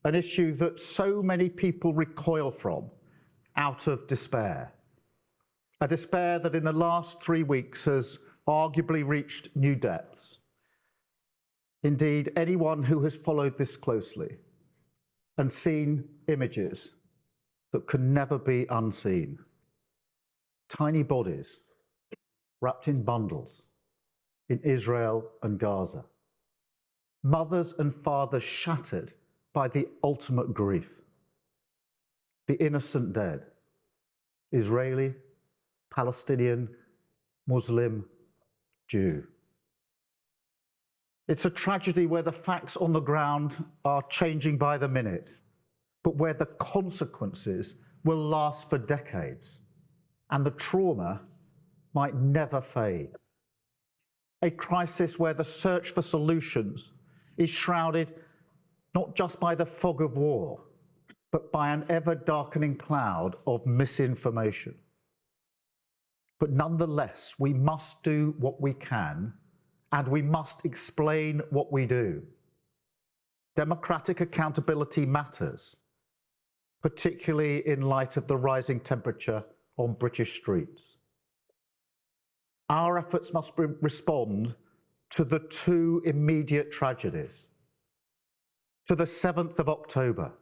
an issue that so many people recoil from out of despair, a despair that in the last 3 weeks has arguably reached new depths. Indeed, anyone who has followed this closely and seen images that can never be unseen, tiny bodies wrapped in bundles in Israel and Gaza, mothers and fathers shattered by the ultimate grief, the innocent dead, Israeli, Palestinian, Muslim, Jew. It's a tragedy where the facts on the ground are changing by the minute, but where the consequences will last for decades and the trauma might never fade. A crisis where the search for solutions is shrouded not just by the fog of war, but by an ever-darkening cloud of misinformation. But nonetheless, we must do what we can, and we must explain what we do. Democratic accountability matters, particularly in light of the rising temperature on British streets. Our efforts must respond to the two immediate tragedies. To the 7th of October,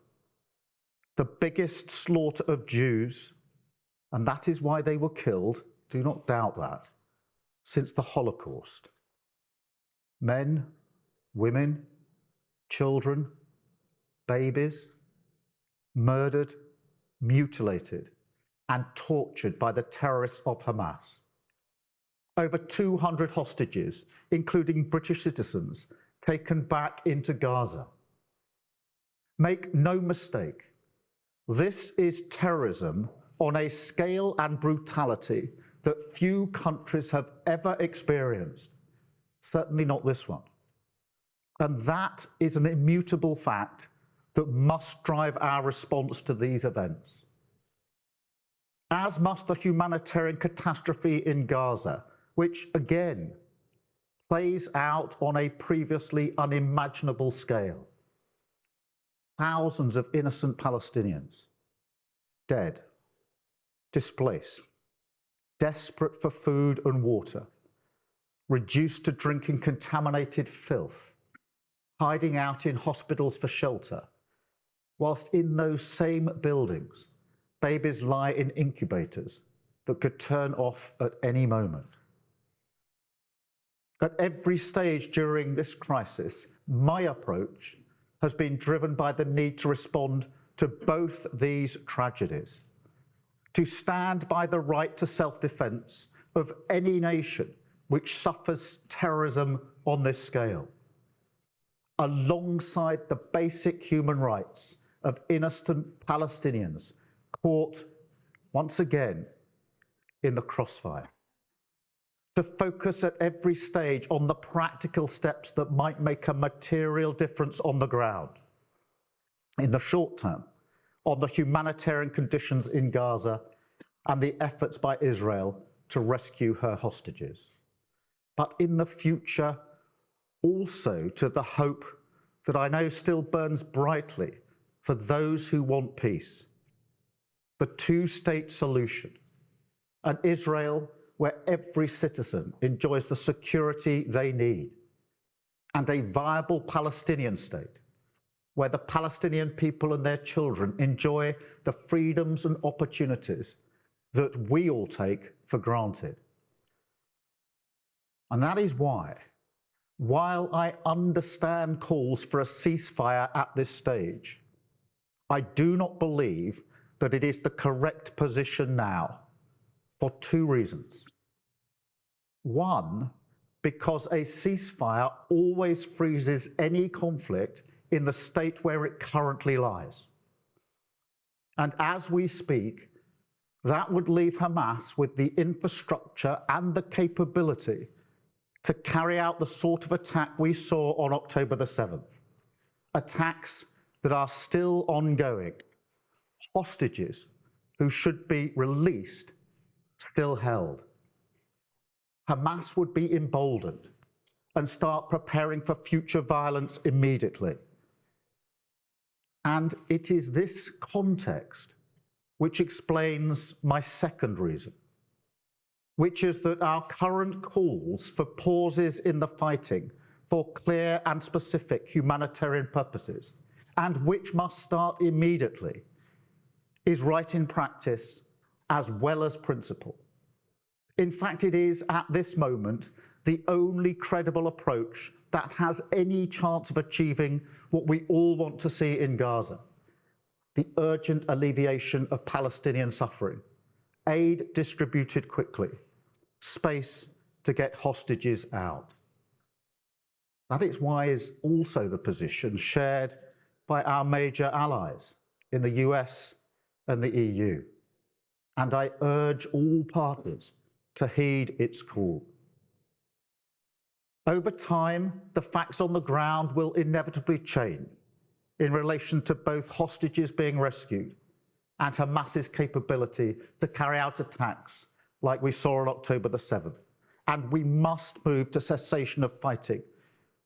the biggest slaughter of Jews, and that is why they were killed, do not doubt that, since the Holocaust. Men, women, children, babies, murdered, mutilated, and tortured by the terrorists of Hamas. Over 200 hostages, including British citizens, taken back into Gaza. Make no mistake, this is terrorism on a scale and brutality that few countries have ever experienced, certainly not this one. And that is an immutable fact that must drive our response to these events. As must the humanitarian catastrophe in Gaza, which again plays out on a previously unimaginable scale. Thousands of innocent Palestinians dead, displaced, desperate for food and water, reduced to drinking contaminated filth, hiding out in hospitals for shelter, whilst in those same buildings, babies lie in incubators that could turn off at any moment. At every stage during this crisis, my approach has been driven by the need to respond to both these tragedies, to stand by the right to self-defense of any nation which suffers terrorism on this scale, alongside the basic human rights of innocent Palestinians caught once again in the crossfire. To focus at every stage on the practical steps that might make a material difference on the ground. In the short term, on the humanitarian conditions in Gaza and the efforts by Israel to rescue her hostages. But in the future, also to the hope that I know still burns brightly for those who want peace. The two-state solution, an Israel where every citizen enjoys the security they need, and a viable Palestinian state, where the Palestinian people and their children enjoy the freedoms and opportunities that we all take for granted. And that is why, while I understand calls for a ceasefire at this stage, I do not believe that it is the correct position now, for two reasons. One, because a ceasefire always freezes any conflict in the state where it currently lies. And as we speak, that would leave Hamas with the infrastructure and the capability to carry out the sort of attack we saw on October the 7th. Attacks that are still ongoing. Hostages who should be released still held. Hamas would be emboldened and start preparing for future violence immediately. And it is this context which explains my second reason, which is that our current calls for pauses in the fighting for clear and specific humanitarian purposes, and which must start immediately, is right in practice as well as principle. In fact, it is at this moment the only credible approach that has any chance of achieving what we all want to see in Gaza: the urgent alleviation of Palestinian suffering, aid distributed quickly, space to get hostages out. That is why is also the position shared by our major allies in the US and the EU. And I urge all parties to heed its call. Over time, the facts on the ground will inevitably change in relation to both hostages being rescued and Hamas's capability to carry out attacks like we saw on October the 7th. And we must move to cessation of fighting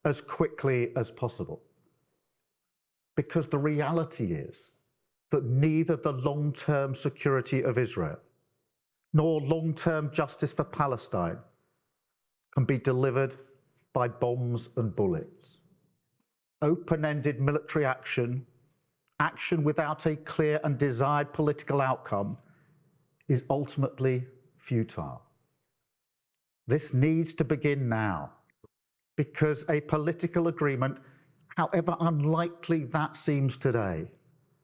as quickly as possible. Because the reality is that neither the long-term security of Israel nor long-term justice for Palestine can be delivered by bombs and bullets. Open-ended military action, action without a clear and desired political outcome, is ultimately futile. This needs to begin now, because a political agreement, however unlikely that seems today,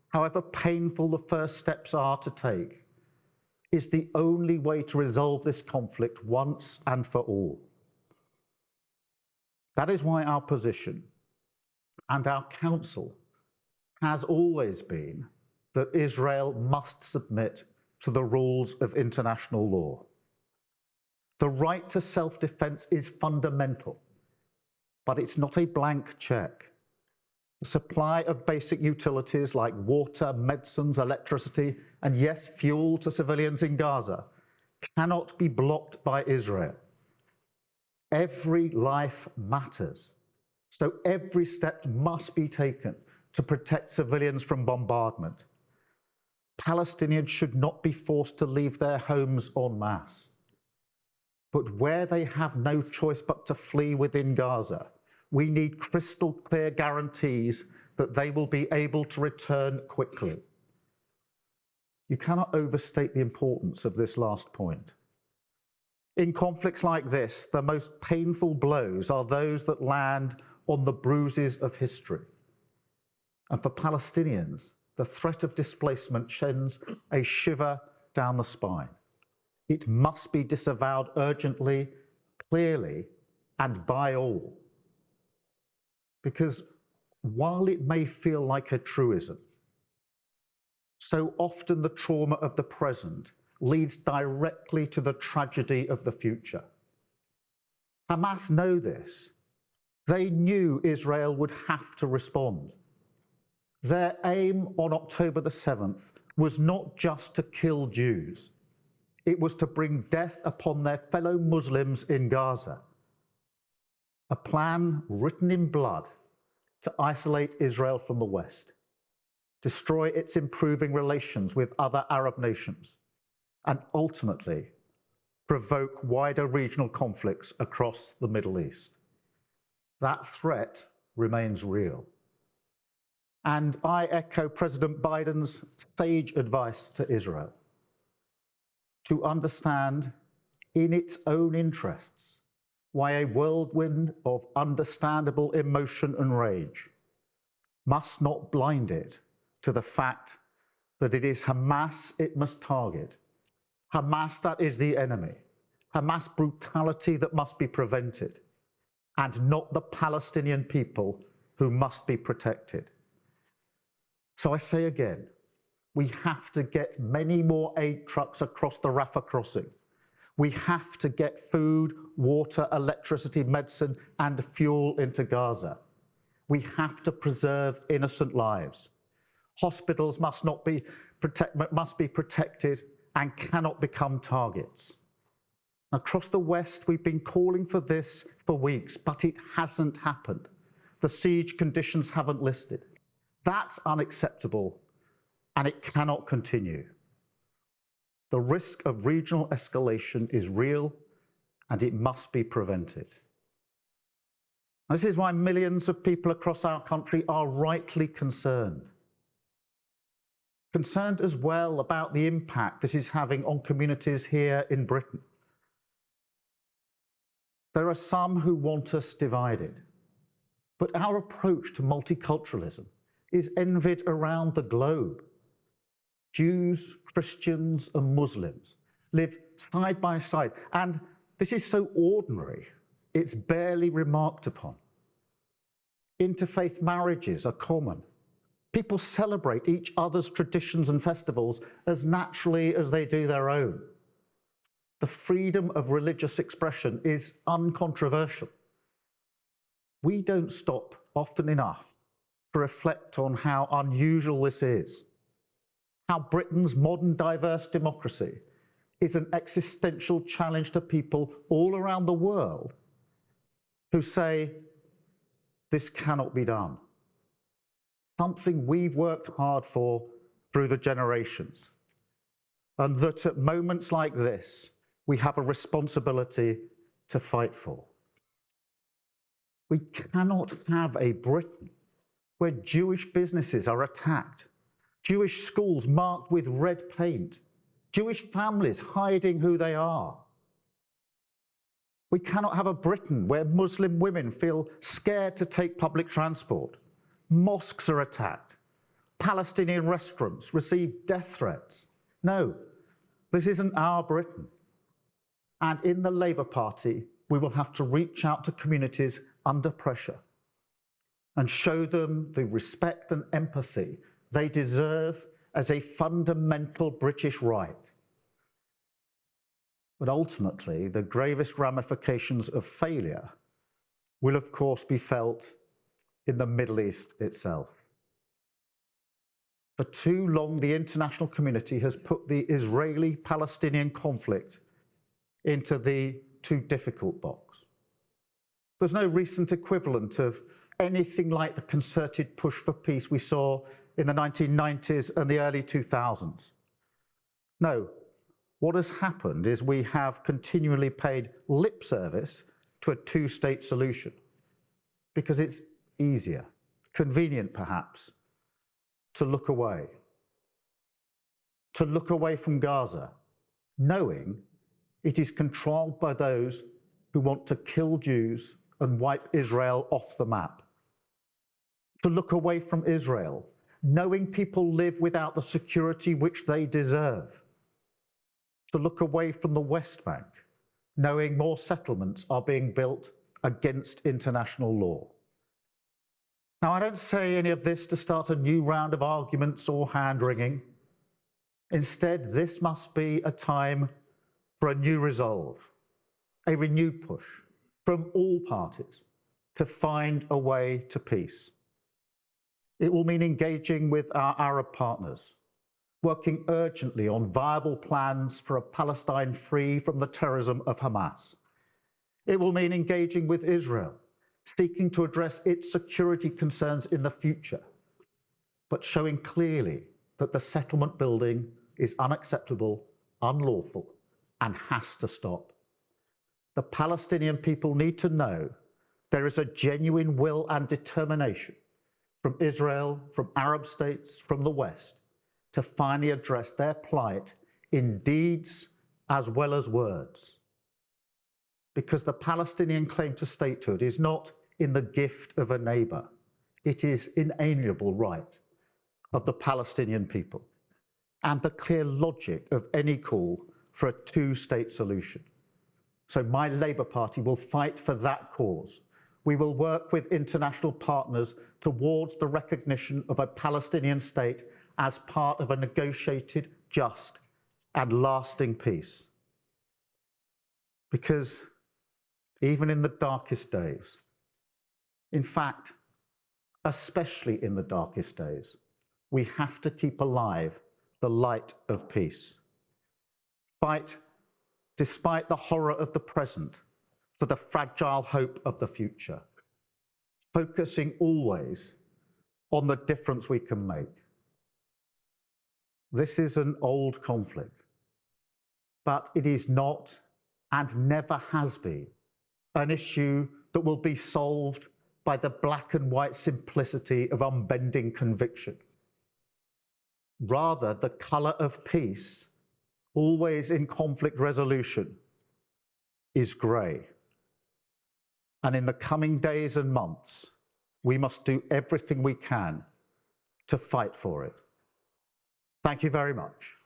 however painful the first steps are to take, is the only way to resolve this conflict once and for all. That is why our position and our counsel has always been that Israel must submit to the rules of international law. The right to self-defense is fundamental, but it's not a blank check. The supply of basic utilities like water, medicines, electricity, and yes, fuel to civilians in Gaza cannot be blocked by Israel. Every life matters, so every step must be taken to protect civilians from bombardment. Palestinians should not be forced to leave their homes en masse. But where they have no choice but to flee within Gaza, we need crystal clear guarantees that they will be able to return quickly. You cannot overstate the importance of this last point. In conflicts like this, the most painful blows are those that land on the bruises of history. And for Palestinians, the threat of displacement sends a shiver down the spine. It must be disavowed urgently, clearly, and by all. Because while it may feel like a truism, so often the trauma of the present leads directly to the tragedy of the future. Hamas know this. They knew Israel would have to respond. Their aim on October the 7th was not just to kill Jews. It was to bring death upon their fellow Muslims in Gaza. A plan written in blood to isolate Israel from the West, destroy its improving relations with other Arab nations, and ultimately provoke wider regional conflicts across the Middle East. That threat remains real. And I echo President Biden's sage advice to Israel to understand in its own interests why a whirlwind of understandable emotion and rage must not blind it to the fact that it is Hamas it must target. Hamas that is the enemy. Hamas brutality that must be prevented, and not the Palestinian people who must be protected. So I say again, we have to get many more aid trucks across the Rafah crossing. We have to get food, water, electricity, medicine, and fuel into Gaza. We have to preserve innocent lives. Hospitals must be protected and cannot become targets. Across the West, we've been calling for this for weeks, but it hasn't happened. The siege conditions haven't lifted. That's unacceptable, and it cannot continue. The risk of regional escalation is real, and it must be prevented. And this is why millions of people across our country are rightly concerned. Concerned as well about the impact this is having on communities here in Britain. There are some who want us divided, but our approach to multiculturalism is envied around the globe. Jews, Christians, and Muslims live side by side, and this is so ordinary, it's barely remarked upon. Interfaith marriages are common. People celebrate each other's traditions and festivals as naturally as they do their own. The freedom of religious expression is uncontroversial. We don't stop often enough to reflect on how unusual this is, how Britain's modern diverse democracy is an existential challenge to people all around the world who say, this cannot be done. Something we've worked hard for through the generations, and that at moments like this, we have a responsibility to fight for. We cannot have a Britain where Jewish businesses are attacked, Jewish schools marked with red paint, Jewish families hiding who they are. We cannot have a Britain where Muslim women feel scared to take public transport, mosques are attacked, Palestinian restaurants receive death threats. No, this isn't our Britain. And in the Labour Party, we will have to reach out to communities under pressure and show them the respect and empathy they deserve as a fundamental British right. But ultimately, the gravest ramifications of failure will, of course, be felt in the Middle East itself. For too long, the international community has put the Israeli-Palestinian conflict into the too difficult box. There's no recent equivalent of anything like the concerted push for peace we saw in the 1990s and the early 2000s. No, what has happened is we have continually paid lip service to a two-state solution because it's easier, convenient perhaps, to look away from Gaza, knowing it is controlled by those who want to kill Jews and wipe Israel off the map. To look away from Israel, knowing people live without the security which they deserve. To look away from the West Bank, knowing more settlements are being built against international law. Now, I don't say any of this to start a new round of arguments or hand-wringing. Instead, this must be a time for a new resolve, a renewed push from all parties to find a way to peace. It will mean engaging with our Arab partners, working urgently on viable plans for a Palestine free from the terrorism of Hamas. It will mean engaging with Israel, seeking to address its security concerns in the future, but showing clearly that the settlement building is unacceptable, unlawful, and has to stop. The Palestinian people need to know there is a genuine will and determination from Israel, from Arab states, from the West, to finally address their plight in deeds as well as words. Because the Palestinian claim to statehood is not in the gift of a neighbour, it is inalienable right of the Palestinian people, and the clear logic of any call for a two-state solution. So my Labour Party will fight for that cause. We will work with international partners towards the recognition of a Palestinian state as part of a negotiated, just, and lasting peace. Because even in the darkest days, in fact, especially in the darkest days, we have to keep alive the light of peace. Fight despite the horror of the present for the fragile hope of the future, focusing always on the difference we can make. This is an old conflict, but it is not and never has been an issue that will be solved by the black and white simplicity of unbending conviction. Rather, the colour of peace, always in conflict resolution, is grey. And in the coming days and months, we must do everything we can to fight for it. Thank you very much.